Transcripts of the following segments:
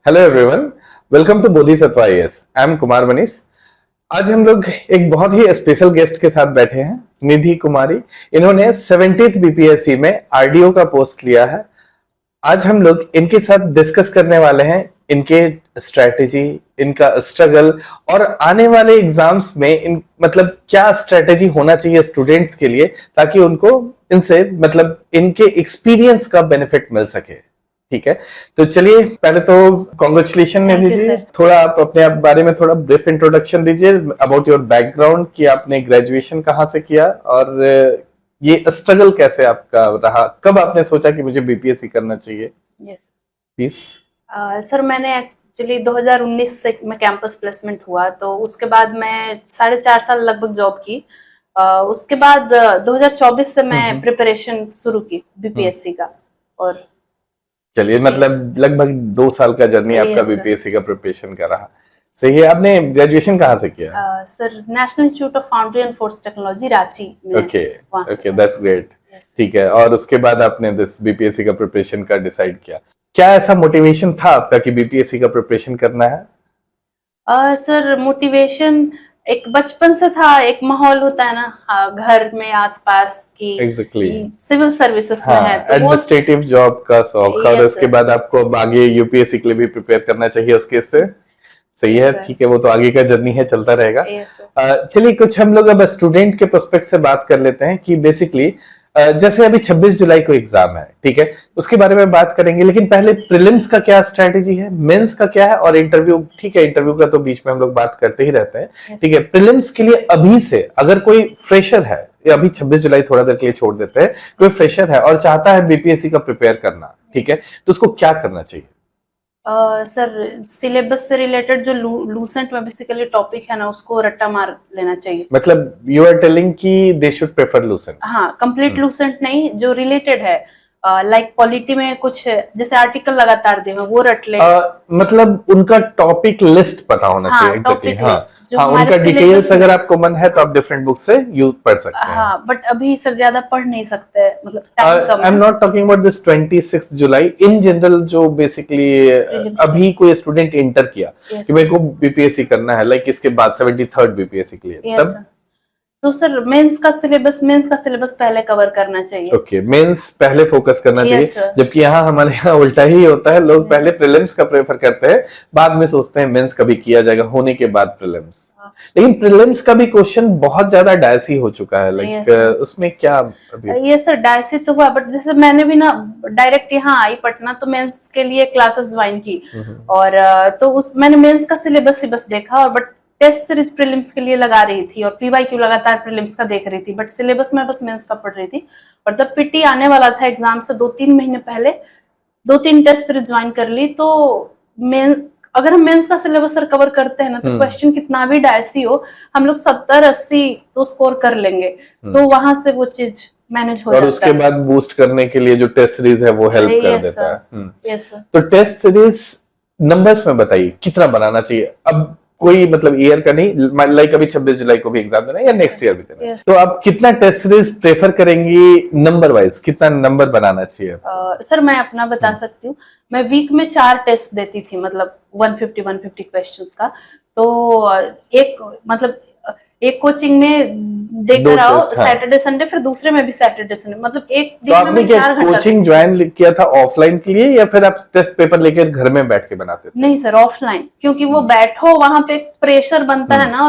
Hello everyone, welcome to Bodhisattva IAS. I am Kumar Manish. आज हम लोग एक बहुत ही स्पेशल गेस्ट के साथ बैठे हैं, निधि कुमारी। इन्होंने 70th बीपीएससी में आरडीओ का पोस्ट लिया है। आज हम लोग इनके साथ डिस्कस करने वाले हैं इनके स्ट्रेटेजी, इनका स्ट्रगल और आने वाले एग्जाम्स में मतलब क्या स्ट्रेटेजी होना चाहिए स्टूडेंट्स के लिए, ताकि उनको इनसे मतलब इनके एक्सपीरियंस का बेनिफिट मिल सके। ठीक है, तो चलिए पहले तो कॉन्ग्रेचुलेशन में दीजिए। थोड़ा आप अपने बारे में थोड़ा ब्रीफ इंट्रोडक्शन दीजिए अबाउट योर बैकग्राउंड, कि आपने ग्रेजुएशन कहाँ से किया और ये स्ट्रगल कैसे आपका रहा, कब आपने सोचा कि मुझे बीपीएससी करना चाहिए। Yes please. सर, मैंने एक्चुअली 2019 से मैं कैंपस प्लेसमेंट हुआ, तो उसके बाद मैं 4.5 साल लगभग जॉब की। उसके बाद 2024 से मैं प्रिपरेशन शुरू की बीपीएससी का। और चलिए मतलब लगभग 2 साल का जर्नी आपका बीपीएससी का प्रिपरेशन का रहा। सही है। आपने ग्रेजुएशन कहाँ से किया? Sir, National Institute of Foundry and Forge Technology, Ranchi में। Okay, that's great. ठीक है, और उसके बाद आपने दिस बीपीएससी का प्रिपरेशन का डिसाइड किया। क्या ऐसा मोटिवेशन था आपका कि बीपीएससी का प्रिपरेशन करना है? सर, मोटिवेशन एक बचपन से था। एक माहौल होता है ना घर में आसपास की, एग्जैक्टली सिविल सर्विसेज में है तो एडमिनिस्ट्रेटिव जॉब का शौक, और उसके बाद आपको आगे यूपीएससी के लिए भी प्रिपेयर करना चाहिए उसके से। सही है, ठीक है, वो तो आगे का जर्नी है, चलता रहेगा। चलिए कुछ हम लोग अब स्टूडेंट के प्रोस्पेक्ट से बात कर लेते हैं कि बेसिकली जैसे अभी 26 जुलाई को एग्जाम है, ठीक है, उसके बारे में बात करेंगे। लेकिन पहले प्रीलिम्स का क्या स्ट्रेटेजी है, मेंस का क्या है, और इंटरव्यू। ठीक है, इंटरव्यू का तो बीच में हम लोग बात करते ही रहते हैं। ठीक है, प्रीलिम्स के लिए अभी से अगर कोई फ्रेशर है, अभी 26 जुलाई थोड़ा देर के लिए छोड़ देते हैं, कोई फ्रेशर है और चाहता है बीपीएससी का प्रिपेयर करना, ठीक है, तो उसको क्या करना चाहिए? सर, सिलेबस से रिलेटेड जो लूसेंट में बेसिकली टॉपिक है ना, उसको रट्टा मार लेना चाहिए। मतलब यू आर टेलिंग कि दे शुड प्रेफर लूसेंट? हाँ, कंप्लीट लूसेंट नहीं, जो रिलेटेड है। लाइक पॉलिटी में कुछ जैसे आर्टिकल लगातार दे वो रट ले। मतलब उनका टॉपिक लिस्ट पता होना चाहिए। एग्जैक्टली, हाँ, उनका डिटेल्स अगर आपको मन है तो आप डिफरेंट बुक से यूज पढ़ सकते हैं। हाँ, बट अभी सर ज्यादा पढ़ नहीं सकते, मतलब टाइम कम है। I am not talking about this 26 July, in general जो बेसिकली अभी कोई स्टूडेंट इंटर किया कि मेरे को बीपीएससी करना है, लाइक इसके बाद 73rd बीपीएससी के लिए, तब तो सर मेंस का सिलेबस पहले कवर करना चाहिए। ओके, मेंस पहले फोकस करना चाहिए, जबकि यहाँ हमारे यहाँ उल्टा ही होता है। लोग पहले प्रीलिम्स का प्रेफर करते हैं, बाद में सोचते हैं मेंस कभी किया जाएगा, होने के बाद प्रीलिम्स। लेकिन प्रीलिम्स का भी क्वेश्चन बहुत ज्यादा डायसी हो चुका है, लाइक उसमें क्या अभी? ये सर डायसी तो हुआ, बट जैसे मैंने भी ना डायरेक्ट यहाँ आई पटना, तो मेंस के लिए क्लासेस ज्वाइन की, और तो उस मैंने मेंस का सिलेबस ही बस देखा, और बट टेस्ट सीरीज प्रीलिम्स के लिए लगा रही थी, और पीवाईक्यू लगातार प्रीलिम्स का देख रही थी, बट सिलेबस में बस मेंस का पढ़ रही थी। और जब पीटी आने वाला था एग्जाम से 2-3 महीने पहले 2-3 टेस्ट सीरीज ज्वाइन कर ली। तो अगर हम मेंस का सिलेबस सर कवर करते हैं ना, तो क्वेश्चन कितना भी डायसी हो, हम लोग 70-80 तो स्कोर कर लेंगे। तो वहां से वो चीज मैनेज हो जाता है। और उसके बाद बूस्ट करने के लिए जो टेस्ट सीरीज है वो हेल्प कर देता है। तो टेस्ट सीरीज नंबर्स में बताइए कितना बनाना चाहिए? अब कोई मतलब ईयर का नहीं, लाइक अभी 26 जुलाई को भी एग्जाम देना है या नेक्स्ट ईयर भी देना है, तो आप कितना टेस्ट सीरीज प्रेफर करेंगी नंबर वाइज, कितना नंबर बनाना चाहिए? सर मैं अपना बता सकती हूँ, मैं वीक में 4 टेस्ट देती थी, मतलब 150 क्वेश्चंस का। तो एक कोचिंग में देकर आओ सैटरडे संडे, फिर दूसरे में भी सैटरडे संडे, मतलब एक दिन में 4 घंटा। कोचिंग ज्वाइन किया था ऑफलाइन के लिए, या फिर आप टेस्ट पेपर लेकर घर में बैठ के बनाते थे? नहीं सर, ऑफलाइन, क्योंकि वो बैठो वहां पे प्रेशर बनता है ना,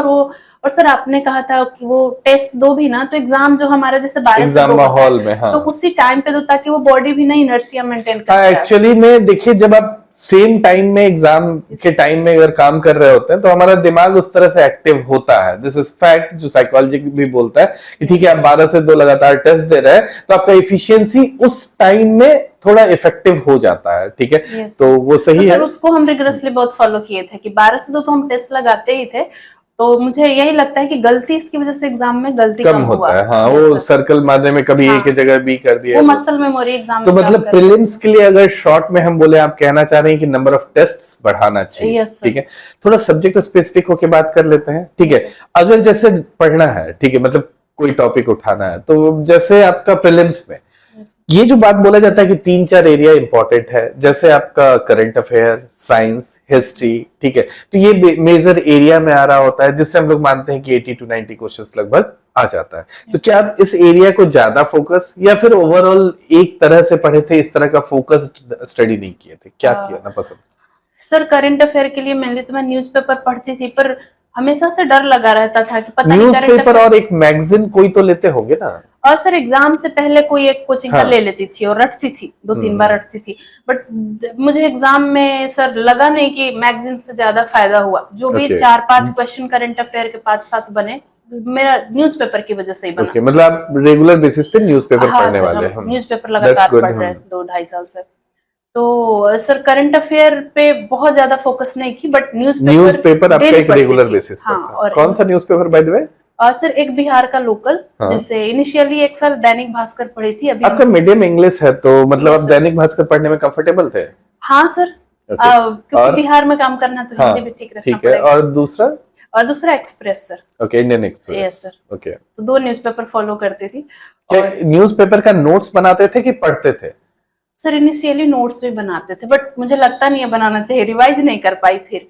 और सर आपने कहा था कि वो टेस्ट दो भी ना, तो एग्जाम जो हमारा जैसे 12 एग्जाम माहौल में, तो उसी टाइम पे दो, ताकि वो बॉडी भी ना इनर्शिया मेंटेन करे। एक्चुअली में देखिए, जब आप सेम टाइम में एग्जाम के टाइम में अगर काम कर रहे होते हैं तो हमारा दिमाग उस तरह से एक्टिव होता है। दिस इज फैक्ट, जो साइकोलॉजी भी बोलता है कि ठीक है, आप 12 से 2 लगातार टेस्ट दे रहे हैं, तो आपका एफिशिएंसी उस टाइम में थोड़ा इफेक्टिव हो जाता है। ठीक है, तो वो सही है। उसको हम रिग्रेसली बहुत फॉलो किए थे कि 12 से 2 तो हम टेस्ट लगाते ही थे। तो मुझे यही लगता है कि गलती इसकी वजह से एग्जाम में गलती कम होता है। हाँ, वो सर्कल मारने में कभी एक जगह बी कर दिया, वो मसल मेमोरी एग्जाम। तो मतलब प्रीलिम्स के लिए अगर शॉर्ट में हम बोले, आप कहना चाह रहे हैं कि नंबर ऑफ टेस्ट्स बढ़ाना चाहिए। ठीक है, थोड़ा सब्जेक्ट स्पेसिफिक होके बात कर लेते हैं। ठीक है, अगर जैसे पढ़ना है, ठीक है, मतलब कोई टॉपिक उठाना है, तो जैसे आपका प्रीलिम्स में ये जो बात बोला जाता है कि 3-4 एरिया इंपॉर्टेंट है, जैसे आपका करंट अफेयर, साइंस, हिस्ट्री, ठीक है, तो ये मेजर एरिया में आ रहा होता है, जिससे हम लोग मानते हैं कि 80 to 90 क्वेश्चंस लगभग आ जाता है। तो क्या आप इस एरिया को ज्यादा फोकस या फिर ओवरऑल एक तरह से पढ़े थे, इस तरह का फोकस्ड स्टडी नहीं किए थे, क्या किया ना पसंद? सर करंट अफेयर के लिए मेनली तो मैं न्यूज़पेपर पढ़ती थी, पर हमेशा से डर लगा रहता था कि पता नहीं करंट न्यूज़पेपर और एक मैगजीन कोई तो लेते होंगे ना? और सर एग्जाम से पहले कोई एक कोचिंग का हाँ। ले लेती थी और रटती थी, 2-3 बार रटती थी, बट मुझे एग्जाम में सर लगा नहीं कि मैगजीन से ज्यादा फायदा हुआ। जो भी Okay. 4-5 क्वेश्चन करंट अफेयर के 5-7 बने, मेरा न्यूज़पेपर की वजह से ही बना। ओके, मतलब आप रेगुलर बेसिस पे न्यूज़पेपर हाँ पढ़ने सर, वाले हम हैं। न्यूज़पेपर That's लगातार good, पढ़ रहे हैं 2-2.5 साल से। तो सर करंट अफेयर पे बहुत ज्यादा फोकस नहीं की, बट न्यूज़पेपर आपका डेली एक पढ़ती रेगुलर थी। बेसिस पर हाँ, था। और कौन सा newspaper by the way? Sir एक बिहार का लोकल, हाँ। जैसे इनिशियली एक साल दैनिक भास्कर पढ़ी थी, अभी आपका मीडियम इंग्लिश है, तो मतलब Yes, आप sir. दैनिक भास्कर पढ़ने में कंफर्टेबल थे? हाँ सर, Okay. क्योंकि और? बिहार में काम करना तो हाँ, हिंदी भी ठीक रखना ठीक है। पड़ेगा। और दूसरा? और दूसरा express sir. Okay, Indian express. Yes sir. Okay. तो 2 न्यूज़पेपर फॉलो करती थी। क्या और न्यूज़पेपर का नोट्स बनाते थे कि पढ़ते थे? सर इनिशियली नोट्स भी बनाते थे, बट मुझे लगता नहीं है बनाना चाहिए, रिवाइज नहीं कर पाई फिर।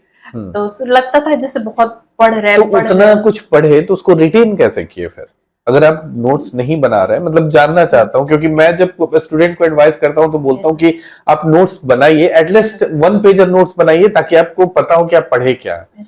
तो सर लगता था जैसे बहुत पढ़ रहे तो पढ़ उतना रहे। कुछ पढ़े तो उसको रिटेन कैसे किए फिर, अगर आप नोट्स नहीं बना रहे? मतलब जानना चाहता हूँ, क्योंकि मैं जब स्टूडेंट को एडवाइस करता हूँ तो बोलता हूँ कि आप नोट्स बनाइए, एटलीस्ट 1 पेजर नोट्स बनाइए, ताकि आपको पता हो कि आप पढ़े क्या है।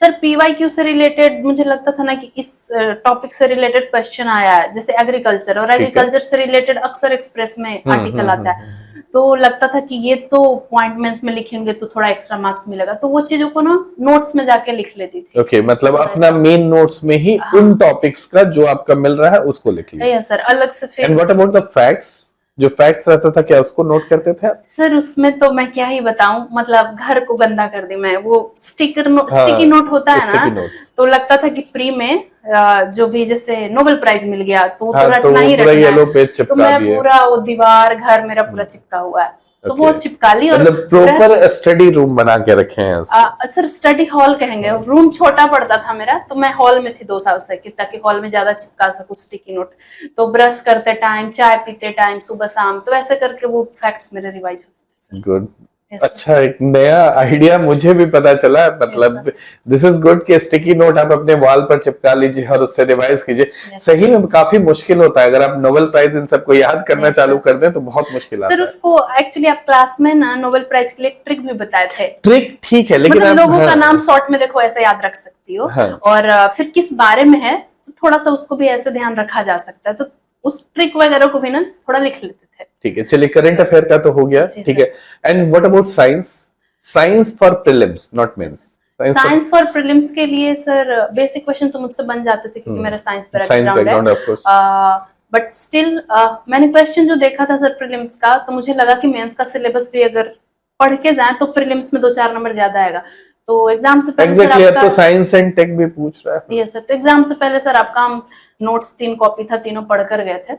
सर पीवाईक्यू से रिलेटेड मुझे लगता था ना कि इस टॉपिक से रिलेटेड क्वेश्चन आया है, जैसे एग्रीकल्चर, और ठीक है। एग्रीकल्चर से रिलेटेड अक्सर एक्सप्रेस में आर्टिकल आता है, तो लगता था कि ये तो पॉइंटमेंट्स में लिखेंगे तो थोड़ा एक्स्ट्रा मार्क्स मिलेगा, तो वो चीजों को ना नोट्स में जाके लिख लेती थी। ओके, मतलब तो अपना ऐसा। मेन नोट्स में ही हाँ। उन टॉपिक्स का जो आपका मिल रहा है उसको लिख लीजिए। यस सर, अलग से फिर। And what about the facts? जो फैक्ट्स रहता था, क्या उसको नोट करते थे आप? सर उसमें तो मैं क्या ही बताऊं, मतलब घर को गंदा कर दी मैं। वो स्टिकी हाँ, नोट होता है sticky ना, notes। तो लगता था कि प्री में जो भी जैसे नोबेल प्राइज मिल गया तो वो तो हाँ, तो रटना ही पूरा रटना येलो है। पेज तो चिपका मैं दिए। पूरा वो दीवार घर मेरा पूरा चिपका हुआ है, तो वो Okay। चिपका ली। और मतलब प्रॉपर स्टडी रूम बना के रखे हैं उसको। सर स्टडी हॉल कहेंगे, रूम छोटा पड़ता था मेरा, तो मैं हॉल में थी 2 साल से, कि ताकि हॉल में ज्यादा चिपका सकूं स्टिकी नोट। तो ब्रश करते टाइम, चाय पीते टाइम, सुबह शाम, तो ऐसे करके वो फैक्ट्स मेरे रिवाइज होते थे। गुड। Yes, अच्छा, एक नया आइडिया मुझे भी पता चला। मतलब दिस इज गुड कि स्टिकी नोट आप अपने वॉल पर चिपका लीजिए और उससे रिवाइज कीजिए। सही में काफी मुश्किल होता है, अगर आप नोबेल प्राइज इन सबको याद करना Yes, चालू sir। कर दें तो बहुत मुश्किल आता सर है। उसको एक्चुअली आप क्लास में ना नोबेल प्राइज के लिए एक ट्रिक भी बताए थे। ट्रिक ठीक है, लेकिन मतलब आप लोगों का हाँ, नाम शॉर्ट में देखो ऐसे याद रख सकती हो, हाँ। और फिर किस बारे में है तो थोड़ा सा उसको भी ऐसे ध्यान रखा जा सकता है, तो उस ट्रिक वगैरह को भी ना थोड़ा लिख लेते थे। ठीक है, चलिए करंट अफेयर का तो हो गया, जी, ठीक सर। है। And what about science? Science for prelims, not mains. Science for prelims के लिए सर बेसिक क्वेश्चन तो मुझसे बन जाते थे, क्योंकि मेरा science background background of course. है। बट स्टिल मैंने क्वेश्चन जो देखा था सर प्रीलिम्स का, तो मुझे लगा कि मेंस का सिलेबस भी अगर पढ़ के जाए तो प्रीलिम्स में 2-4 नंबर ज्यादा आएगा। तो एग्जाम से पहले सर एग्जैक्टली, अब आपका तो साइंस एंड टेक भी पूछ रहा है। यस सर, तो एग्जाम से पहले सर आपका हम नोट्स 3 कॉपी था, तीनों पढ़ कर गए थे।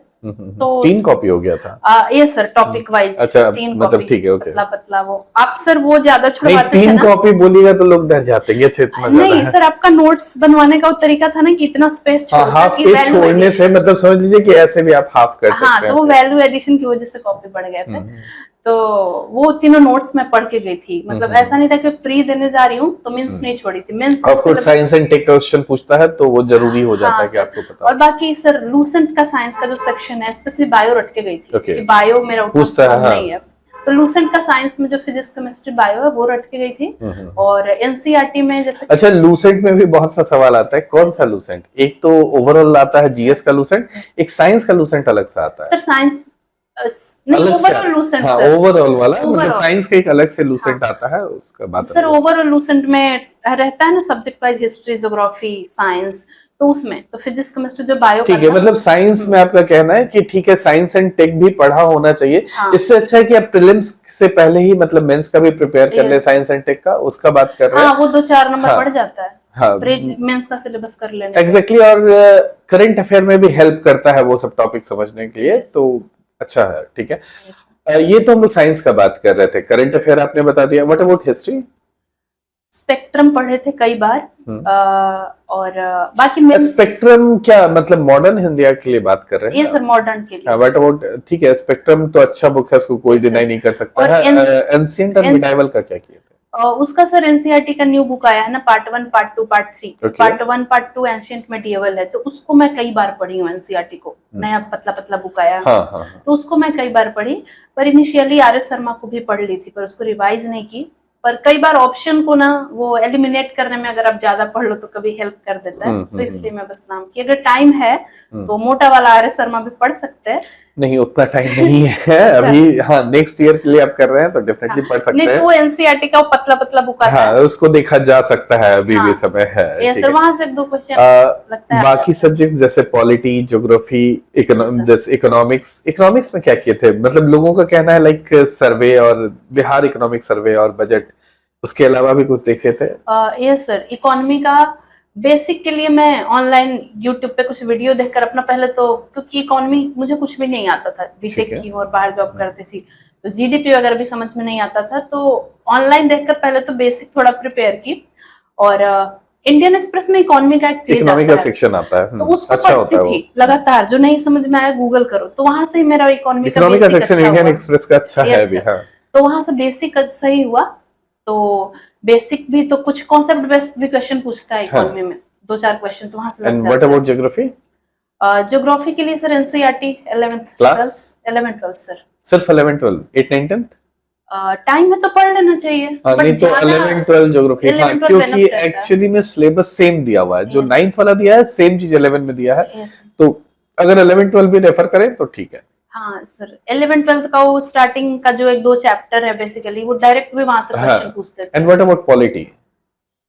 तो 3 कॉपी हो गया था? Yes sir, topic wise. अच्छा, 3 मतलब कॉपी, ठीक है, ओके। पतला पतला वो आप सर वो ज्यादा नहीं, छुड़वाते थे 3 ना। कॉपी बोलिएगा तो लोग डर जाते हैं, अच्छा इतना ज्यादा नहीं है। सर, आपका नोट्स बनवाने का वो तरीका था ना कि इतना स्पेस हाँ, छोड़कर हाफ कि पेज वैल्यू छोड़ने से मतलब समझ लीजिए कि ऐसे भी आप हाफ कर हाँ, सकते तो वो हैं। वैल्यू एडिशन की वजह से कॉपी बढ़ गए थे। तो वो तीनों नोट्स मैं पढ़ के गई थी, मतलब ऐसा नहीं था कि प्री देने जा रही हूँ तो मेंस नहीं छोड़ी थी। Mains of course science and tech question पूछता है तो वो जरूरी हो जाता हाँ है कि सर। आपको पता और बाकी सर लूसेंट का साइंस का जो सेक्शन है, स्पेशली बायो रट के गई थी, Okay। क्योंकि बायो मेरा उतना पूछता है, strong हाँ। नहीं है। तो लूसेंट का साइंस में जो फिजिक्स केमिस्ट्री बायो है वो रट के गई थी। और एनसीईआरटी में जैसे अच्छा, लूसेंट में भी बहुत सा सवाल आता है, कौन सा लूसेंट? एक तो ओवरऑल आता है जीएस का लूसेंट, एक साइंस का लूसेंट अलग से आता है। सर साइंस नहीं, अलग से ओवरऑल लूसेंट हाँ, सर। ओवरऑल वाला, मतलब Overall। साइंस का एक अलग से लूसेंट आता है, उसका बात सर अलग है। ओवरऑल लूसेंट में रहता है ना subject wise, history, geography, science, तो उसमें तो फिजिक्स केमिस्ट्री जो बायो ठीक है, मतलब साइंस में आपका कहना है कि ठीक है, साइंस एंड टेक भी पढ़ा होना चाहिए। हाँ। इससे अच्छा है कि आप प्रीलिम्स से पहले ही मतलब मेंस का भी प्रिपेयर कर ले, Yes। साइंस एंड टेक का, उसका बात कर रहे हैं। हाँ, वो 2-4 नंबर हाँ। बढ़ जाता है हाँ, मेंस का सिलेबस कर लेने पे। एग्जैक्टली। और करंट अफेयर में भी हेल्प करता है वो सब टॉपिक समझने के लिए, तो अच्छा है, ठीक है। Yes। ये तो हम लोग साइंस का बात कर रहे थे, करंट अफेयर आपने बता दिया। What about history? स्पेक्ट्रम पढ़े थे कई बार, और बाकी मेंस स्पेक्ट्रम क्या मतलब मॉडर्न हिंदी के लिए बात कर रहे हैं? ये सर मॉडर्न के लिए। बट वो ठीक है, स्पेक्ट्रम तो अच्छा बुक है, उसको कोई Yes, sir. डिनाई नहीं कर सकता और है। एंशिएंट एंड मिडाइवल का क्या किया था? उसका सर एनसीईआरटी का न्यू बुक आया है ना, part 1 part 2 part 3। Okay. Part 1 part 2 ancient medieval है, तो उसको मैं कई बार पढ़ी हूँ। एनसीईआरटी को नया पतला पतला बुक आया है, हाँ, हाँ. तो उसको मैं कई बार पढ़ी। पर इनिशियली आर.एस. शर्मा को भी पढ़ ली थी, पर उसको रिवाइज नहीं की। पर कई बार ऑप्शन को ना वो एलिमिनेट करने में अगर आप ज्यादा पढ़ लो तो कभी हेल्प कर देता है, तो इसलिए मैं बस नाम की, अगर टाइम है तो मोटा वाला आर.एस. शर्मा भी पढ़ सकते हैं। नहीं, उतना टाइम नहीं है अभी। हाँ, नेक्स्ट ईयर के लिए आप कर रहे हैं तो डेफिनेटली पढ़ सकते हैं। नहीं तो एनसीईआरटी का पतला पतला बुक आता है, उसको देखा जा सकता है, अभी भी समय है। ये सर वहां से 2 क्वेश्चन लगता है। बाकी सब्जेक्ट्स जैसे पॉलिटी, ज्योग्राफी, इकोनॉमिक्स में क्या किए थे? मतलब लोगों का कहना है लाइक सर्वे और बिहार इकोनॉमिक सर्वे और बजट, उसके अलावा भी कुछ देखे थे? यस सर, इकोनॉमी का बेसिक के लिए मैं ऑनलाइन यूट्यूब पे कुछ वीडियो देखकर अपना, पहले तो क्योंकि इकोनॉमी मुझे कुछ भी नहीं आता था, बीटेक की और बाहर जॉब करती थी, तो जीडीपी वगैरह भी समझ में नहीं आता था, तो ऑनलाइन देखकर पहले तो बेसिक थोड़ा प्रिपेयर की। और इंडियन एक्सप्रेस में इकोनॉमी का एक पेज इकोनॉमी का सेक्शन आता है, तो उसको अच्छा पढ़ती होता है थी लगातार, जो नहीं समझ में आया गूगल करो, तो वहां से ही मेरा इकोनॉमी का इकोनॉमी का बेसिक सेक्शन अच्छा इंडियन हुआ। एक्सप्रेस का अच्छा है भी। हाँ, तो वहां से बेसिक सही हुआ, तो बेसिक भी तो कुछ कॉन्सेप्ट बेस्ड भी क्वेश्चन पूछता है इकोनॉमी में, 2-4 क्वेश्चन तो वहां से लग एंड जाता व्हाट अबाउट ज्योग्राफी? ज्योग्राफी के लिए sir NCERT 11th class 11 12 sir. सिर्फ 11 12 8 9 10 टाइम है तो पढ़ लेना चाहिए। हाँ, नहीं तो 11 12 ज्योग्राफी, हाँ, 11 12 क्योंकि enough रहता है। एक्चुअली में सिलेबस सेम दिया हुआ है, जो Yes. 9th वाला दिया है सेम चीज 11 में दिया है, Yes. तो अगर 11 12 भी रेफर करें तो ठीक है। हाँ सर, 11 12 का वो स्टार्टिंग का जो 1-2 चैप्टर है बेसिकली, वो डायरेक्ट भी वहां से क्वेश्चन पूछते थे। And what about polity?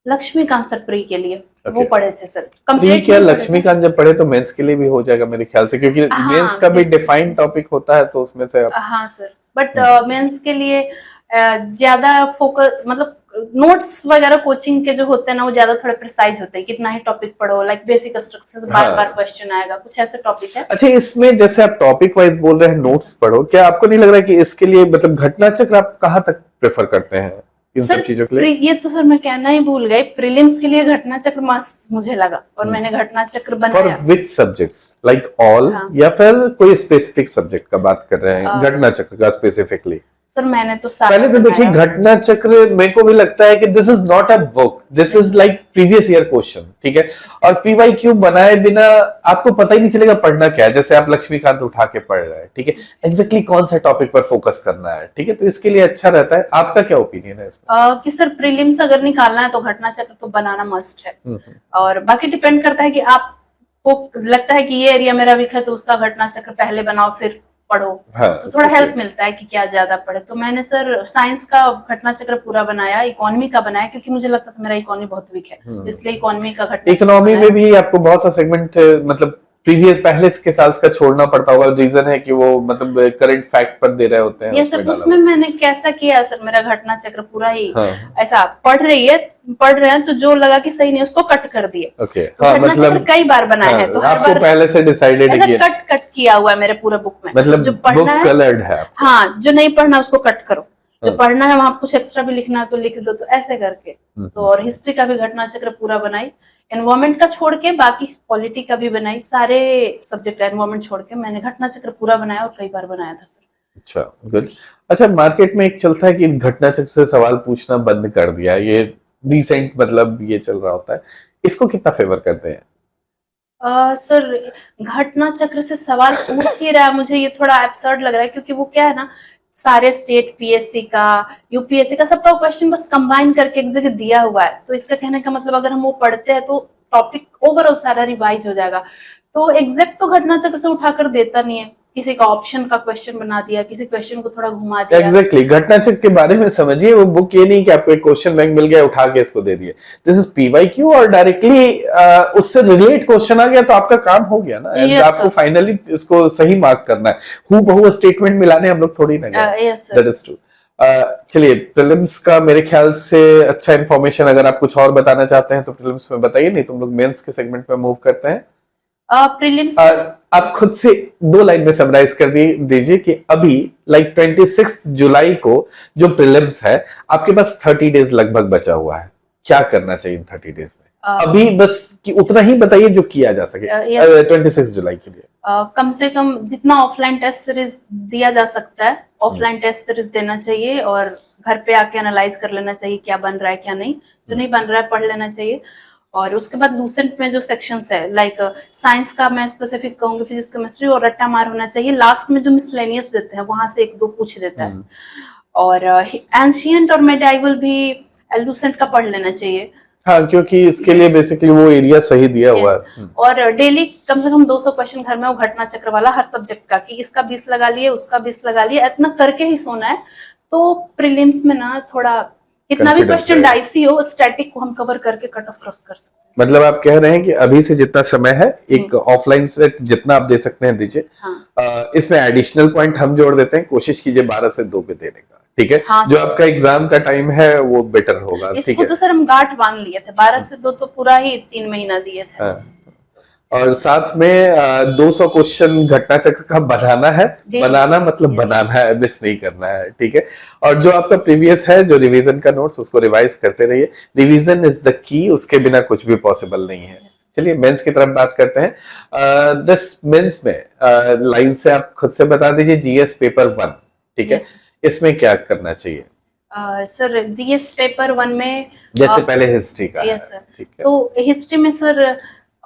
Laxmikanth sir pre के लिए Okay. वो पढ़े थे सर, प्री कंप्लीट क्या लक्ष्मीकांत जब पढ़े तो मेंस के लिए भी हो जाएगा मेरे ख्याल से, क्योंकि हाँ, मेंस का भी डिफाइंड टॉपिक होता है, तो उसमें से आप हाँ सर, बट मेंस के लिए ज्यादा फोकस, मतलब नोट्स वगैरह कोचिंग के जो होते हैं ना, वो ज्यादा थोड़े प्रिसाइज होते हैं, कितना ही टॉपिक पढ़ो, लाइक बेसिक स्ट्रक्चर्स बार-बार क्वेश्चन आएगा, कुछ ऐसे टॉपिक है। अच्छा, इसमें जैसे आप टॉपिक वाइज बोल रहे हैं नोट्स पढ़ो, क्या आपको नहीं लग रहा है कि इसके लिए मतलब घटना चक्र आप कहाँ तक प्रेफर करते हैं इन सब चीजों के लिए? ये तो सर मैं कहना ही भूल गई, प्रीलिम्स के लिए घटना चक्र मस्त मुझे लगा, और मैंने घटना चक्र फॉर बनाया। विच सब्जेक्ट्स, लाइक ऑल, या फिर कोई स्पेसिफिक सब्जेक्ट का बात कर रहे हैं घटना चक्र का स्पेसिफिकली? सर मैंने तो सारा पहले तो देखिए, घटना चक्र मेरे को भी लगता है कि this is not a book, this is like previous year question, ठीक है, और पीवाईक्यू बनाए बिना आपको पता ही नहीं चलेगा पढ़ना क्या है। जैसे आप लक्ष्मीकांत उठा के पढ़ रहे हैं, ठीक है, एग्जैक्टली कौन सा टॉपिक पर फोकस करना है, ठीक है, तो इसके लिए अच्छा रहता है। आपका क्या ओपिनियन है इसमें? कि सर प्रीलिम्स अगर निकालना है तो घटना चक्र तो बनाना मस्ट है, और बाकी डिपेंड करता है कि आपको लगता है कि ये एरिया मेरा वीक है, तो उसका घटना चक्र पहले बनाओ फिर पढ़ो, हाँ, तो थोड़ा हेल्प मिलता है कि क्या ज्यादा पढ़े। तो मैंने सर साइंस का घटना चक्र पूरा बनाया, इकोनॉमी का बनाया, क्योंकि मुझे लगता था मेरा इकोनॉमी बहुत वीक है, इसलिए इकोनॉमी का घटना इकोनॉमी में भी आपको बहुत सा सेगमेंट मतलब प्रीवियस पहले के साल का छोड़ना पड़ता होगा, रीजन है कि वो मतलब करंट फैक्ट पर दे रहे होते हैं। ये सर उसमें मैंने कैसा किया सर, मेरा घटना चक्र पूरा ही ऐसा पढ़ रहे हैं तो जो लगा कि सही नहीं उसको कट कर दिया। ओके, तो घटना चक्र कई बार बनाया है, तो हर आपको बार पहले से डिसाइडेड है, कट किया हुआ है मेरे पूरे बुक में, मतलब जो पढ़ना है कलर्ड है। हाँ, जो नहीं पढ़ना उसको कट करो, जो पढ़ना है वहां कुछ एक्स्ट्रा भी लिखना है तो लिख दो, तो ऐसे करके। तो और हिस्ट्री का भी घटना चक्र पूरा बनाई, एनवायरमेंट का छोड़ के बाकी पॉलिटी का भी बनाई, सारे सब्जेक्ट एनवायरमेंट छोड़ के मैंने घटना चक्र पूरा बनाया, और कई बार बनाया था सर। अच्छा, गुड। अच्छा, मार्केट में एक चलता है कि घटना चक्र से सवाल पूछना बंद कर दिया, ये रिसेंट मतलब ये चल रहा होता है, इसको कितना फेवर करते हैं? सर घटना चक्र से सवाल पूछ ही रहा है, मुझे ये थोड़ा एब्सर्ड लग रहा है, क्योंकि वो क्या है ना, सारे स्टेट पीएससी का, यूपीएससी का, सबका क्वेश्चन बस कंबाइन करके एक जगह दिया हुआ है, तो इसका कहने का मतलब अगर हम वो पढ़ते हैं तो टॉपिक ओवरऑल सारा रिवाइज हो जाएगा। तो एग्जैक्ट तो घटना चक्र से उठाकर देता नहीं है, किसी का ऑप्शन का क्वेश्चन बना दिया, किसी क्वेश्चन को थोड़ा घुमा दिया। एग्जैक्टली, घटना चक्र के बारे में समझिए, वो बुक ये नहीं कि आपको एक क्वेश्चन बैंक मिल गया उठा के इसको दे दिए, दिस इज पीवाईक्यू, और डायरेक्टली उससे रिलेट क्वेश्चन आ गया तो आपका काम हो गया ना। yes, आपको फाइनली इसको सही मार्क करना है, हु बहु स्टेटमेंट मिलाने हम लोग थोड़ी ना गए। That is true. चलिए, प्रीलिम्स का मेरे ख्याल से अच्छा इन्फॉर्मेशन, अगर आप कुछ और बताना चाहते हैं तो प्रीलिम्स में बताइए, नहीं तो हम लोग मेंस के सेगमेंट में मूव करते हैं। प्रीलिम्स आप खुद से 2 लाइन में समराइज कर दीजिए कि अभी लाइक 26 जुलाई को जो प्रीलिम्स है, आपके पास 30 डेज लगभग बचा हुआ है, क्या करना चाहिए इन 30 डेज में? अ, अभी बस कि उतना ही बताइए जो किया जा सके yes, 26 जुलाई के लिए। कम से कम जितना ऑफलाइन टेस्ट सीरीज दिया जा सकता है ऑफलाइन टेस्ट सीरीज देना चाहिए और घर पे आके एनालाइज कर लेना चाहिए क्या बन रहा है क्या नहीं, जो नहीं बन रहा है पढ़ लेना चाहिए। और उसके बाद लूसेंट में जो सेक्शंस है लाइक साइंस का मैं स्पेसिफिक कहूंगी फिजिक्स केमिस्ट्री और रट्टा मार होना चाहिए, लास्ट में जो मिसलेनियस देते हैं वहां से एक दो पूछ देता है। और एंशियंट और मेडाइवल भी लूसेंट का पढ़ लेना चाहिए। हाँ, क्योंकि इसके लिए Yes. बेसिकली वो एरिया सही दिया हुआ Yes. है। और डेली कम से कम 200 क्वेश्चन घर में वो घटना चक्र वाला हर सब्जेक्ट का कि इसका 20 लगा लिए उसका 20 लगा लिए, इतना करके ही सोना है। तो प्रीलिम्स में ना थोड़ा कितना भी Confidence क्वेश्चन रहेगा। डाइसी हो स्टैटिक को हम कवर करके कट ऑफ क्रॉस कर सकते हैं। मतलब आप कह रहे हैं कि अभी से जितना समय है एक ऑफलाइन से जितना आप दे सकते हैं दीजिए। हाँ। इसमें एडिशनल पॉइंट हम जोड़ देते हैं, कोशिश कीजिए 12 से 2 पे देने का, ठीक है? हाँ, जो आपका एग्जाम का टाइम है वो बेटर होगा, ठीक इसको है? तो सर हम गांठ बांध लिए थे, 12 से 2 तो पूरा ही 3 महीना दिए थे। हाँ। और साथ में 200 क्वेश्चन घटना चक्र का बनाना है, बनाना मतलब बनाना है, मिस नहीं करना है, ठीक है? और जो आपका प्रीवियस है जो रिवीजन का नोट्स उसको रिवाइज करते रहिए, रिवीजन इज द की, उसके बिना कुछ भी पॉसिबल नहीं है। चलिए मेंस की तरफ बात करते हैं। दिस मेंस में लाइन से आप खुद से बता दीजिए जीएस पेपर 1, ठीक है? इसमें क्या करना चाहिए? सर जीएस पेपर 1 में जैसे पहले हिस्ट्री का है, सर, ठीक है? तो हिस्ट्री में सर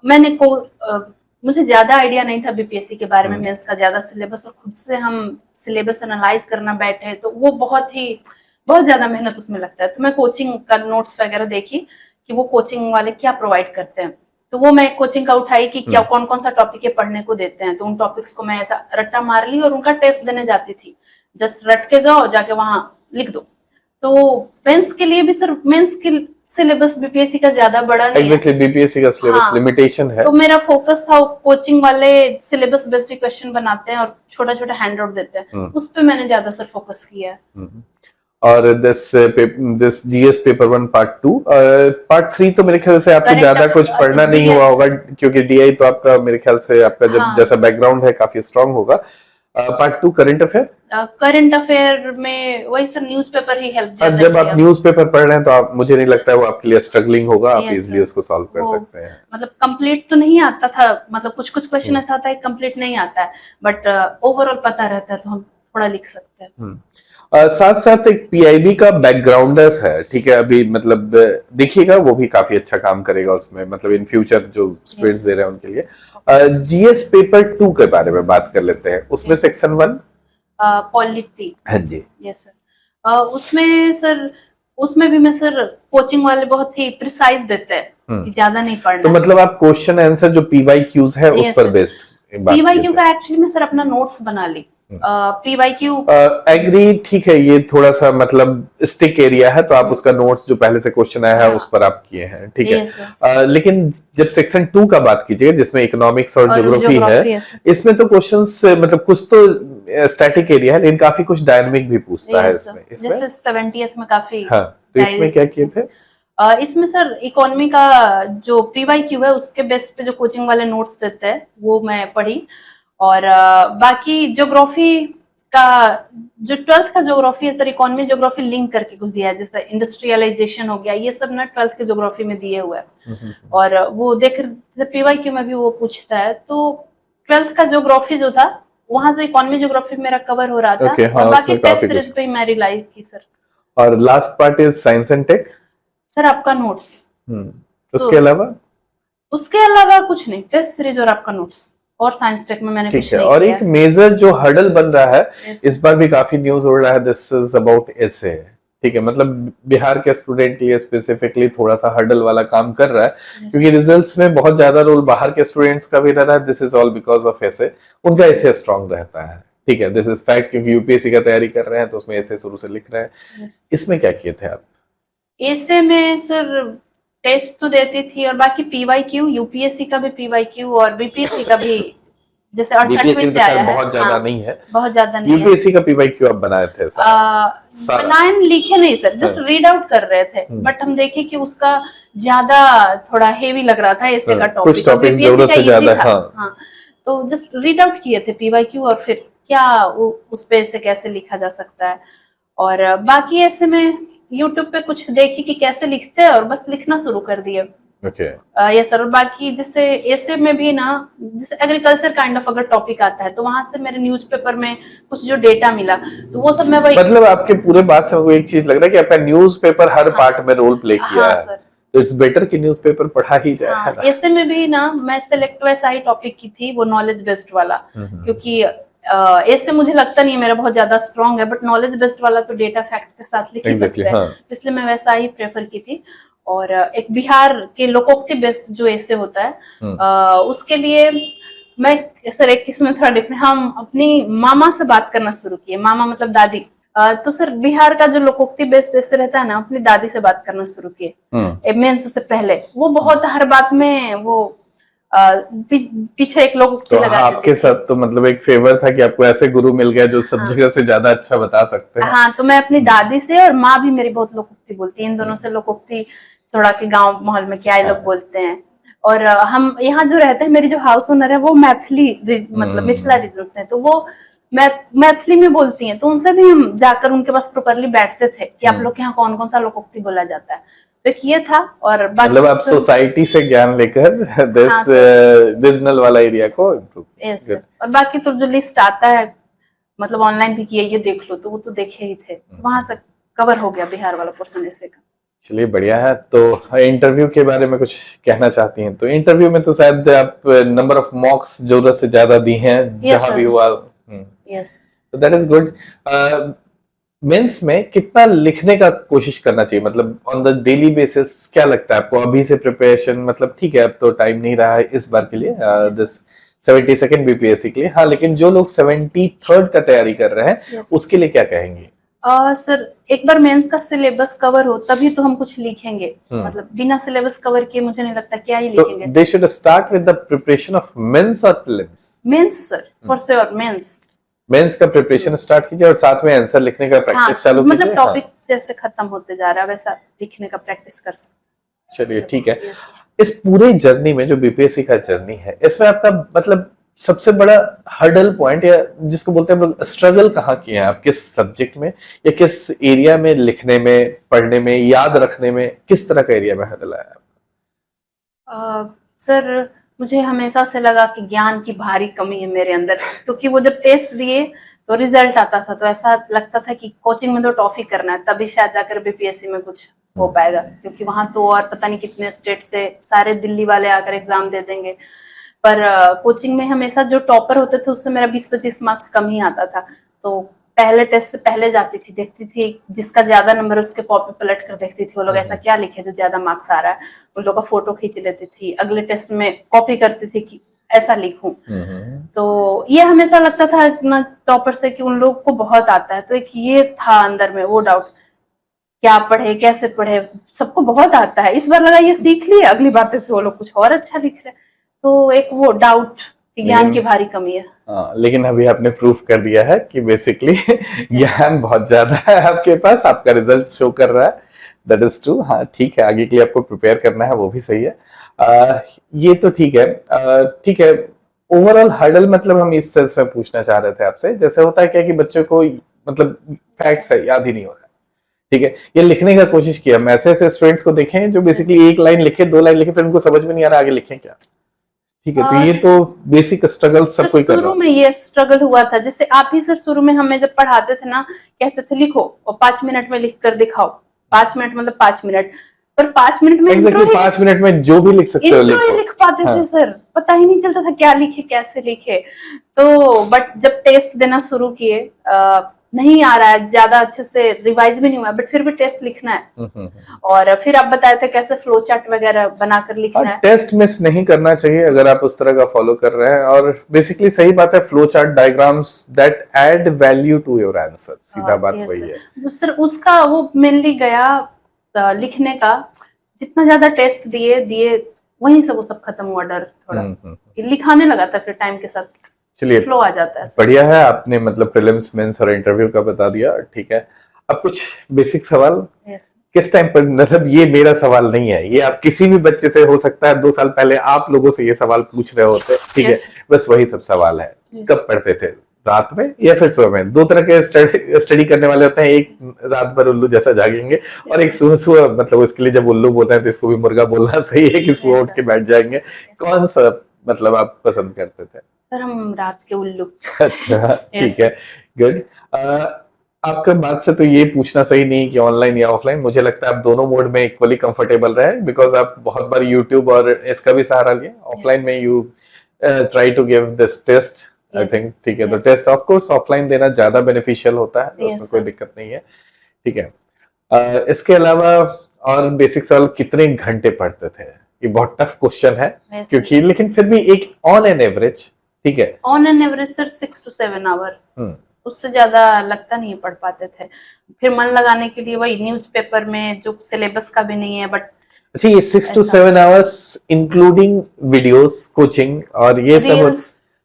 मुझे ज्यादा आइडिया नहीं था बीपीएससी के बारे में, मेंस का ज्यादा सिलेबस, और खुद से हम सिलेबस एनालाइज करना बैठे तो वो बहुत ज्यादा मेहनत उसमें लगता है। तो मैं कोचिंग का नोट्स वगैरह देखी कि वो कोचिंग वाले क्या प्रोवाइड करते हैं, तो वो मैं कोचिंग का उठाई कि क्या कौन कौन सा टॉपिक है पढ़ने को देते हैं, तो उन टॉपिक्स को मैं ऐसा रट्टा मार ली और उनका टेस्ट देने जाती थी। जस्ट रट के जाओ, जाके वहां लिख दो। तो मेंस के लिए भी सर मेंस की सिलेबस बीपीएससी का ज्यादा बड़ा नहीं Exactly, बीपीएससी का सिलेबस लिमिटेशन है। तो मेरा फोकस था कोचिंग वाले सिलेबस बेस्ड क्वेश्चन बनाते हैं और छोटा छोटा हैंड आउट देते हैं, उस पे मैंने ज्यादा सर फोकस किया है। और this GS paper 1 part 2 part 3 तो मेरे ख्याल से आपको ज्यादा कुछ पढ़ना नहीं हुआ होगा, क्योंकि डीआई तो आपका मेरे ख्याल से आपका जब जैसा बैकग्राउंड है काफी स्ट्रांग होगा। पार्ट 2 करंट अफेयर में वही सर न्यूज़पेपर ही हेल्प ज्यादा। जब आप न्यूज़पेपर पढ़ रहे हैं तो आप, मुझे नहीं लगता है वो आपके लिए स्ट्रगलिंग होगा, आप इजीली उसको सॉल्व कर सकते हैं। मतलब कंप्लीट तो नहीं आता था, मतलब कुछ कुछ क्वेश्चन ऐसा आता है कंप्लीट नहीं आता है, बट ओवरऑल पता रहता है तो हम थोड़ा लिख सकते हैं। साथ साथ एक पीआईबी का बैकग्राउंडर्स है, ठीक है? अभी मतलब देखिएगा वो भी काफी अच्छा काम करेगा उसमें, मतलब इन फ्यूचर जो स्टूडेंट्स दे रहे हैं उनके लिए। जीएस पेपर 2 के बारे में बात कर लेते हैं। उसमें सेक्शन 1 पॉलिटी। हाँ जी, यस सर। उसमें भी मैं सर कोचिंग वाले बहुत ही प्रिसाइज देते हैं कि ज्यादा नहीं पढ़ना। तो मतलब आप क्वेश्चन आंसर जो पीवाईक्यूज है उस पर बेस्ड पीवाईक्यू का एक्चुअली मैं सर अपना नोट्स बना ली। पीवाईक्यू एग्री, ठीक है, ये थोड़ा सा मतलब स्टिक एरिया है, तो आप उसका नोट्स जो पहले से क्वेश्चन आया है उस पर आप किए हैं, ठीक है? लेकिन जब सेक्शन 2 का बात कीजिएगा जिसमें इकोनॉमिक्स और ज्योग्राफी है, इसमें तो क्वेश्चंस मतलब कुछ तो स्टैटिक एरिया है लेकिन काफी कुछ डायनामिक भी पूछता है इसमें। जैसे 70th में काफी। हाँ, तो इसमें क्या किए थे? इसमें सर इकोनॉमी का जो पीवाईक्यू है उसके बेस पे जो कोचिंग वाले नोट्स देते हैं वो मैं पढ़ी, और बाकी ज्योग्राफी का जो 12th का ज्योग्राफी है सर, इकोनॉमी ज्योग्राफी लिंक करके कुछ दिया है, जैसे इंडस्ट्रियलाइजेशन हो गया, ये सब ना 12th के ज्योग्राफी में दिए हुए है। और वो देख पीवाईक्यू में भी वो पूछता है, तो 12th का ज्योग्राफी जो था वहां से इकोनॉमी ज्योग्राफी मेरा कवर हो रहा था। और बाकी टेस्ट सीरीज पे मैं रिलाई की सर। और last part is science and tech sir, आपका नोट्स। उसके अलावा कुछ नहीं, टेस्ट सीरीज और आपका नोट्स, और साइंस टेक में मैंने कुछ नहीं और एक मेजर जो हर्डल बन रहा है इस बार भी काफी न्यूज उड़ रहा है, दिस इज अबाउट एसे, ठीक है? मतलब बिहार के स्टूडेंट के लिए स्पेसिफिकली थोड़ा सा हर्डल वाला काम कर रहा है, क्योंकि रिजल्ट्स में बहुत ज्यादा रोल बाहर के स्टूडेंट्स का भी रह रहा है। This is all because of essay, उनका एसे स्ट्रांग रहता है, ठीक है? दिस इज फैक्ट, क्योंकि यूपीएससी का तैयारी कर रहे हैं तो उसमें एसे शुरू से लिख रहे हैं। इसमें क्या किए थे आप? एसे में सर टेस्ट तो देती थी, और बाकी पीवाईक्यू, यूपीएससी का भी पीवाईक्यू और बीपीएससी का भी, जैसे 68 से आया है, बहुत ज्यादा नहीं है, बहुत ज्यादा नहीं है। यूपीएससी का पीवाईक्यू आप बनाए थे? बनाए लिखे नहीं सर, जस्ट रीड आउट कर रहे थे, बट हम देखे कि उसका ज्यादा थोड़ा हेवी लग रहा था एसे का टॉपिक, कुछ टॉपिक जरूरत से ज्यादा। हाँ, तो जस्ट रीड आउट किए थे पीवाईक्यू, और फिर क्या उस पे ऐसे कैसे लिखा जा सकता है। और बाकी ऐसे में यूट्यूब पे कुछ देखी कि कैसे लिखते हैं और बस लिखना शुरू कर दिए। ओके। ये सर, और बाकी जैसे ऐसे में भी ना, जैसे एग्रीकल्चर काइंड ऑफ अगर टॉपिक आता है तो वहां से मेरे न्यूज़पेपर में कुछ जो डेटा मिला तो वो सब मैं वही। मतलब आपके पूरे बात से मुझे एक चीज लग रहा है कि आपका न्यूज़पेपर हर पार्ट में रोल प्ले किया हाँ है, सर। तो इट्स बेटर कि न्यूज़पेपर पढ़ा ही जाए, है हाँ, ना? ऐसे में भी ना मैं सिलेक्ट वैसा ही टॉपिक की थी, वो नॉलेज बेस्ड वाला, क्योंकि ऐसे मुझे लगता नहीं है मेरा बहुत ज्यादा स्ट्रांग है, बट नॉलेज बेस्ड वाला तो डेटा फैक्ट के साथ लिख ही सकते हैं, हाँ। इसलिए मैं वैसा ही प्रेफर की थी। और एक बिहार के लोकोक्ति बेस्ड जो ऐसे होता है उसके लिए मैं सर एक इसमें थोड़ा डिफरेंट, हम अपनी मामा से बात करना शुरू किए, मामा मतलब दादी। तो सर बिहार का जो लोकोक्ति बेस्ड ऐसे रहता है ना, अपनी दादी से बात करना शुरू किए मेंस से पहले। वो बहुत हर बात में वो पीछे एक लोकोक्ति तो लगाते आपके साथ तो मतलब एक फेवर था कि आपको ऐसे गुरु मिल गया जो सब जगह से ज्यादा अच्छा बता सकते हैं। हाँ, तो मैं अपनी दादी से, और माँ भी मेरी बहुत लोकोक्ति बोलती है, इन दोनों से लोकोक्ति थोड़ा के गांव माहौल में क्या लोग बोलते हैं। और हम यहाँ जो रहते हैं, मेरी जो हाउस ओनर है वो मैथिली मतलब मिथिला रीजन से है, तो वो मैथिली में बोलती हैं, तो उनसे भी हम जाकर उनके पास प्रॉपरली बैठते थे कि आप लोग के यहाँ कौन कौन सा लोकोक्ति बोला जाता है। तो एक ये था। और मतलब आप सोसाइटी से ज्ञान लेकर दिस रीजनल वाला एरिया को इम्प्रूव। यस। और बाकी तो जो लिस्ट आता है, मतलब ऑनलाइन भी किए, ये देख लो, तो वो तो देखे ही थे, वहां से कवर हो गया बिहार वाला पोर्शन ऐसे का। चलिए बढ़िया है। तो इंटरव्यू के बारे में कुछ कहना चाहती हैं? तो इंटरव्यू में तो शायद आप नंबर ऑफ मॉक्स जरूरत से ज्यादा दी हैं जहां भी हुआ। यस, तो दैट इज गुड। मेंस में कितना लिखने का कोशिश करना चाहिए, मतलब ऑन द डेली बेसिस? क्या लगता है आपको अभी से प्रिपरेशन? मतलब ठीक है, अब तो टाइम नहीं रहा है इस बार के लिए, दिस 72nd बीपीएससी के लिए, हाँ, लेकिन जो लोग 73rd का तैयारी कर रहे हैं उसके लिए क्या कहेंगे? सर एक बार मेंस का सिलेबस कवर हो तभी तो हम कुछ लिखेंगे, मतलब बिना सिलेबस कवर किए मुझे नहीं लगता क्या ही लिखेंगे। They should start with the preparation of mains और prelims? Mains sir, for sure mains का प्रिपरेशन स्टार्ट कीजिए और साथ में आंसर लिखने का प्रैक्टिस चालू कीजिए। मतलब टॉपिक जैसे खत्म होते जा रहा है वैसा लिखने का प्रैक्टिस कर सकते। चलिए ठीक है। इस पूरे जर्नी में जो बीपीएससी का जर्नी है, इसमें आपका मतलब सबसे बड़ा हर्डल पॉइंट या जिसको बोलते हैं हम लोग स्ट्रगल कहाँ किए हैं आप? किस सब्जेक्ट में या किस एरिया में? लिखने में, पढ़ने में, याद रखने में? किस तरह का एरिया में हर्डल आया? सर मुझे हमेशा से लगा कि ज्ञान की भारी कमी है मेरे अंदर, क्योंकि वो जब टेस्ट दिए तो रिजल्ट आता था तो ऐसा लगता था कि कोचिंग में तो टॉफी करना है, तभी शायद जाकर बीपीएससी में कुछ हो पाएगा, क्योंकि वहां तो और पता नहीं कितने स्टेट से सारे दिल्ली वाले आकर एग्जाम दे देंगे। पर कोचिंग में हमेशा जो टॉपर होते थे उससे मेरा 20-25 मार्क्स कम ही आता था, तो पहले टेस्ट से पहले जाती थी, देखती थी जिसका ज्यादा नंबर उसके कॉपी पलट कर देखती थी वो लोग ऐसा क्या लिखे जो ज्यादा मार्क्स आ रहा है, उन लोगों का फोटो खींच लेती थी, अगले टेस्ट में कॉपी करती थी कि ऐसा लिखूं। तो ये हमेशा लगता था ना टॉपर से कि उन लोग को बहुत आता है, तो एक ये था अंदर में वो डाउट, क्या पढ़े कैसे पढ़े, सबको बहुत आता है, इस बार लगा ये सीख लिया, अगली बार से वो लोग कुछ और अच्छा लिख रहे, तो एक वो डाउट ज्ञान की भारी कमी है। लेकिन अभी आपने प्रूफ कर दिया है कि बेसिकली ज्ञान बहुत ज्यादा है आपके पास, आपका रिजल्ट शो कर रहा है, दैट इज ट्रू। हाँ ठीक है, आगे के लिए आपको प्रिपेयर करना है, वो भी सही है। ये तो ठीक है। ठीक है, ओवरऑल हर्डल मतलब हम इस सेंस में पूछना चाह रहे थे आपसे, जैसे होता है क्या कि बच्चों को मतलब फैक्ट्स है याद ही नहीं हो रहा है, ठीक है, ये लिखने का कोशिश किया, हम ऐसे ऐसे स्टूडेंट्स को देखें जो बेसिकली एक लाइन लिखे, 2 लाइन लिखे, फिर उनको समझ में नहीं आ रहा आगे लिखें क्या, ठीक है। तो ये तो बेसिक स्ट्रगल सब कोई कर रहा है। शुरू में ये स्ट्रगल हुआ था, जैसे आप ही सर शुरू में हमें जब पढ़ाते थे ना, कहते थे लिखो और 5 मिनट में लिख कर दिखाओ, 5 मिनट मतलब 5 मिनट, पर 5 मिनट में exactly 5 मिनट में जो भी लिख सकते हो लिख पाते थे सर, पता ही नहीं चलता था क्या लिखे कैसे लिखे। तो बट जब टेस्ट देना शुरू किए, नहीं आ रहा है ज्यादा अच्छे से, रिवाइज भी नहीं हुआ, बट फिर भी टेस्ट लिखना है, और फिर आप बताए थे कैसे फ्लो चार्ट वगैरह बनाकर लिखना है। टेस्ट मिस नहीं करना चाहिए अगर आप उस तरह का फॉलो कर रहे हैं, और बेसिकली सही बात है, flow chart diagrams that add value to your answer, सीधा बात वही है सर। उसका वो मेनली गया लिखने का, जितना ज्यादा टेस्ट दिए वहीं से वो सब खत्म हुआ, डर थोड़ा लिखाने लगा था, फिर टाइम के साथ चलिए फ्लो आ जाता है। बढ़िया है, आपने मतलब प्रीलिम्स मेंस और इंटरव्यू का बता दिया, ठीक है। अब कुछ बेसिक सवाल किस टाइम पर, मतलब ये मेरा सवाल नहीं है, ये आप किसी भी बच्चे से हो सकता है 2 साल पहले आप लोगों से ये सवाल पूछ रहे होते, ठीक है, बस वही सब सवाल है। कब पढ़ते थे? रात में या फिर सुबह में? दो तरह के स्टडी करने वाले होते हैं, एक रात भर उल्लू जैसा जागेंगे और एक सुबह सुबह, मतलब उसके लिए जब उल्लू बोलते हैं तो इसको भी मुर्गा बोलना सही है कि सुबह उठ के बैठ जाएंगे। कौन सा मतलब आप पसंद करते थे? सर हम रात के उल्लू। अच्छा, ठीक है, गुड। आपका बात से तो ये पूछना सही नहीं कि ऑनलाइन या ऑफलाइन, मुझे लगता है आप दोनों मोड में इक्वली कंफर्टेबल रहे, बिकॉज आप बहुत बार यूट्यूब और इसका भी सहारा लिए। ऑफलाइन में you try to give this test, I think, ठीक है। तो टेस्ट ऑफ कोर्स ऑफलाइन देना ज्यादा बेनिफिशियल होता है, उसमें कोई दिक्कत नहीं है, ठीक है। इसके अलावा और बेसिक सवाल, कितने घंटे पढ़ते थे? ये बहुत टफ क्वेश्चन है, क्योंकि लेकिन फिर भी एक ऑन एन एवरेज, ठीक है, on an average sir 6 to 7 hour, उससे ज्यादा लगता नहीं पढ़ पाते थे। फिर मन लगाने के लिए वही न्यूज़पेपर में जो सिलेबस का भी नहीं है, बट अच्छा, ये 6 to 7 hours including videos, coaching और ये सब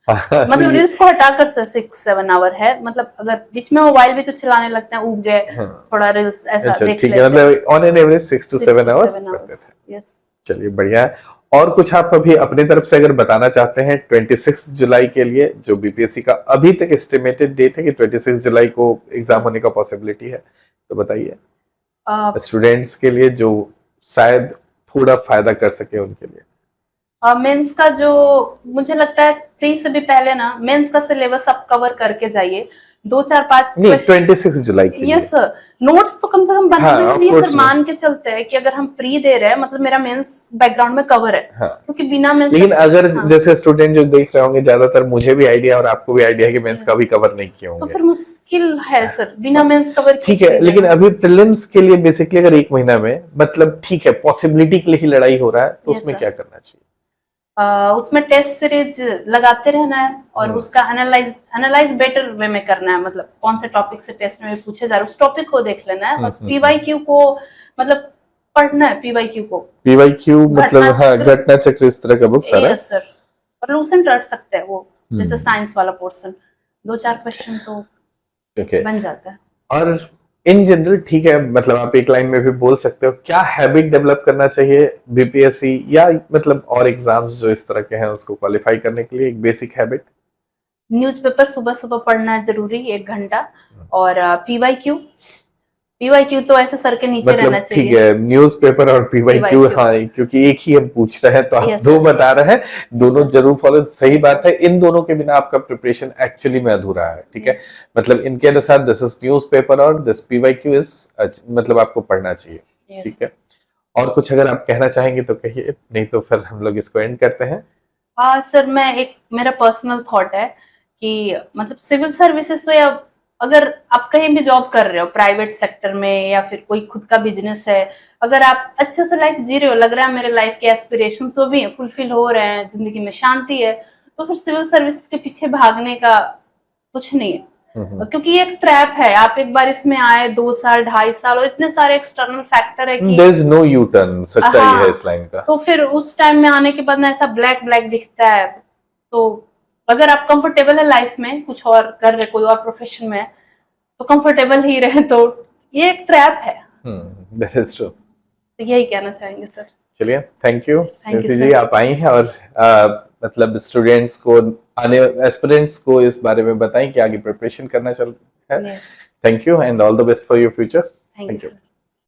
मतलब रील्स को हटाकर सर 6-7 आवर है। मतलब अगर बीच में मोबाइल भी तो चलाने लगते हैं, उग गए थोड़ा रील्स ऐसा अच्छा, देख ठीक लेते है, हैं। मतलब on an average 6 to 7 hours पढ़ते थे। यस, चलिए, बढ़िया है। और कुछ आप अभी अपनी तरफ से अगर बताना चाहते हैं 26 जुलाई के लिए, जो बीपीएससी का अभी तक एस्टिमेटेड डेट है कि 26 जुलाई को एग्जाम होने का पॉसिबिलिटी है, तो बताइए स्टूडेंट्स के लिए जो शायद थोड़ा फायदा कर सके उनके लिए। मेंस का जो मुझे लगता है प्री से भी पहले ना मेंस का सिलेबस आप कवर करके जाइए, 2-4-5 नहीं, 26 जुलाई के लिए। यस सर, नोट्स तो कम से कम बनाने हाँ, चाहिए सर। मान के चलते हैं कि अगर हम प्री दे रहे हैं, मतलब मेरा मेंस बैकग्राउंड में कवर है, हाँ, क्योंकि बिना मेंस लेकिन अगर जैसे स्टूडेंट जो देख रहे होंगे, ज्यादातर मुझे भी आइडिया और आपको भी आइडिया है कि मेंस का भी कवर नहीं किए तो होंगे, फिर मुश्किल है सर बिना मेंस कवर। ठीक है। लेकिन अभी प्रीलिम्स के लिए बेसिकली अगर 1 महीना में, मतलब ठीक है, पॉसिबिलिटी के लिए ही लड़ाई हो रहा है, तो उसमें क्या करना चाहिए? उसमें टेस्ट सीरीज लगाते रहना है और उसका एनालाइज बेटर वे में करना है। मतलब कौन से टॉपिक से टेस्ट में पूछे जा रहे हैं, उस टॉपिक को देख लेना है और पीवाईक्यू को मतलब पढ़ना है। पीवाईक्यू को, पीवाईक्यू मतलब हाँ, घटना चक्र, इस तरह का बुक सारा। यस सर, और लूसेंट रट सकते हैं वो, जैसे साइंस वाला पोर्शन 2-4 क्वेश्चन तो बन जाता है। और इन जनरल, ठीक है, मतलब आप एक लाइन में भी बोल सकते हो, क्या हैबिट डेवलप करना चाहिए बीपीएससी या मतलब और एग्जाम्स जो इस तरह के हैं उसको क्वालिफाई करने के लिए? एक बेसिक हैबिट, न्यूज़पेपर सुबह सुबह पढ़ना है जरूरी, 1 घंटा। और पीवाईक्यू तो ऐसे सर के नीचे मतलब रहना चाहिए। ठीक है, न्यूज़पेपर और पीवाईक्यू, हाँ, क्योंकि एक ही हम पूछ रहे हैं तो आप दो बता रहे हैं, दोनों जरूर फॉलो। सही बात है, इन दोनों के बिना आपका प्रिपरेशन एक्चुअली में अधूरा है, ठीक है। मतलब इनके अनुसार दिस इज न्यूज़पेपर और दिस पीवाईक्यू इज, मतलब आपको पढ़ना चाहिए, ठीक है। और कुछ अगर आप कहना चाहेंगे तो कहिए, नहीं तो फिर हम लोग इसको एंड करते हैं। सर मैं एक मेरा पर्सनल थॉट है कि मतलब सिविल सर्विसेज तो, या अगर आप कहीं भी जॉब कर रहे हो प्राइवेट सेक्टर में या फिर कोई खुद का बिजनेस है, अगर आप अच्छे से लाइफ जी रहे हो, लग रहा है मेरे लाइफ के एस्पिरेशंस जो भी फुलफिल हो रहे हैं, जिंदगी में शांति है, तो फिर सिविल सर्विस के पीछे भागने का कुछ नहीं है। क्योंकि ये एक ट्रैप है। आप एक बार इसमें आए 2 साल 2.5 साल और इतने सारे एक्सटर्नल फैक्टर है कि there is no U turn, सच्चाई है इस लाइन का। तो फिर उस टाइम में आने के बाद ना ऐसा ब्लैक ब्लैक दिखता है। तो अगर आप कंफर्टेबल है लाइफ में, कुछ और कर रहे, कोई और प्रोफेशन में, तो कंफर्टेबल ही रहे। तो ये एक ट्रैप है। That is true. तो यही कहना चाहेंगे सर। चलिए, थैंक यू Thank you, जी, आप आई हैं और मतलब स्टूडेंट्स को, आने एस्पिरेंट्स को इस बारे में बताएं कि आगे प्रिपरेशन करना चल है। Thank you and all the best for your future. Thank you sir.